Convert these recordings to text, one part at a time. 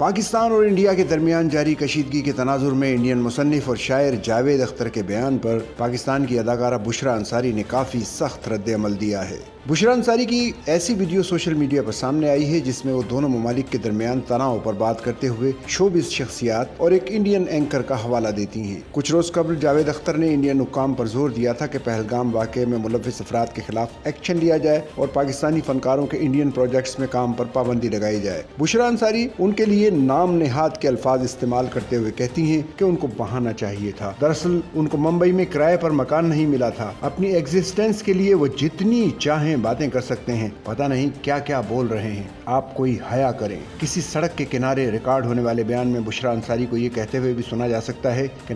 पाकिस्तान और इंडिया के दरमियान जारी कशीदगी के तनाजुर में इंडियन मुसन्निफ और शायर जावेद अख्तर के बयान पर पाकिस्तान की अदाकारा बुशरा अंसारी ने काफ़ी सख्त रद्द-ए-अमल दिया है। बुशरा अंसारी की ऐसी वीडियो सोशल मीडिया पर सामने आई है जिसमें वो दोनों ममालिक के दरमियान तनाव पर बात करते हुए शोबिज़ शख्सियात और एक इंडियन एंकर का हवाला देती हैं। कुछ रोज़ कबल जावेद अख्तर ने इंडियन हुक्काम पर जोर दिया था कि पहलगाम वाक़े में मुलव्विस अफराद के खिलाफ एक्शन लिया जाए और पाकिस्तानी फनकारों के इंडियन प्रोजेक्ट्स में काम पर पाबंदी लगाई जाए। बुशरा अंसारी उनके लिए नाम नेहाद के अल्फाज इस्तेमाल करते हुए कहती हैं कि उनको बहाना चाहिए था। दरअसल उनको मुंबई में किराए पर मकान नहीं मिला था। अपनी एग्जिस्टेंस के लिए वो जितनी चाहें बातें कर सकते हैं। पता नहीं क्या क्या बोल रहे हैं। आप कोई हया करें। किसी सड़क के किनारे रिकॉर्ड होने वाले बयान में बुशरा अंसारी को ये कहते हुए भी सुना जा सकता है कि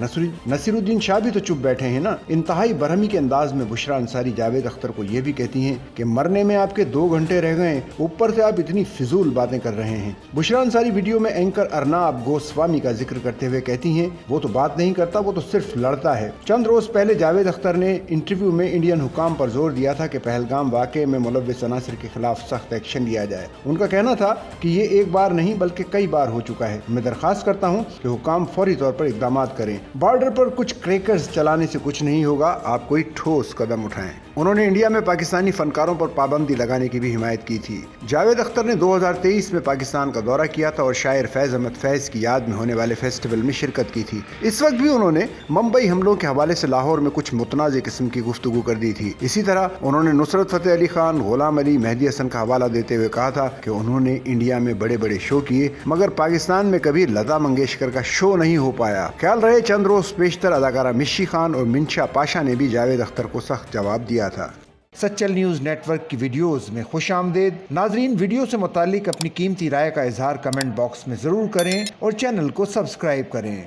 नसीरुद्दीन शाह भी तो चुप बैठे हैं ना। इंतहाई बरहमी के अंदाज में बुशरा अंसारी जावेद अख्तर को ये भी कहती हैं कि मरने में आपके 2 घंटे रह गए, ऊपर से आप इतनी फिजूल बातें कर रहे हैं। बुशरा अंसारी वीडियो में एंकर अर्नाब गोस्वामी का जिक्र करते हुए कहती हैं वो तो बात नहीं करता, वो तो सिर्फ लड़ता है। चंद रोज पहले जावेद अख्तर ने इंटरव्यू में इंडियन हुकाम पर जोर दिया था कि पहलगाम वाक़े में मुलव्विस अनासर के खिलाफ सख्त एक्शन लिया जाए। उनका कहना था कि ये एक बार नहीं बल्कि कई बार हो चुका है। मैं दरखास्त करता हूँ कि हुकाम फौरी तौर पर इकदाम करें। बॉर्डर पर कुछ क्रैकर्स चलाने से कुछ नहीं होगा, आप कोई ठोस कदम उठाएं। उन्होंने इंडिया में पाकिस्तानी फनकारों पर पाबंदी लगाने की भी हिमायत की थी। जावेद अख्तर ने 2023 में पाकिस्तान का दौरा किया था और शायर फैज़ अहमद फैज़ की याद में होने वाले फेस्टिवल में शिरकत की थी। इस वक्त भी उन्होंने मुंबई हमलों के हवाले से लाहौर में कुछ मुतनाज़ किस्म की गुफ्तगू कर दी थी। इसी तरह उन्होंने नुसरत फतेह अली खान, गुलाम अली, मेहदी हसन का हवाला देते हुए कहा था कि उन्होंने इंडिया में बड़े बड़े शो किए मगर पाकिस्तान में कभी लता मंगेशकर का शो नहीं हो पाया। ख्याल रहे चंद रोज पेशतर अदाकारा मिशी खान और मिनशा पाशा ने भी जावेद अख्तर को सख्त जवाब दिया था। सच्चल न्यूज़ नेटवर्क की वीडियोस में खुश आमदेद। नाजरीन, वीडियो से मुतालिक अपनी कीमती राय का इजहार कमेंट बॉक्स में ज़रूर करें और चैनल को सब्सक्राइब करें।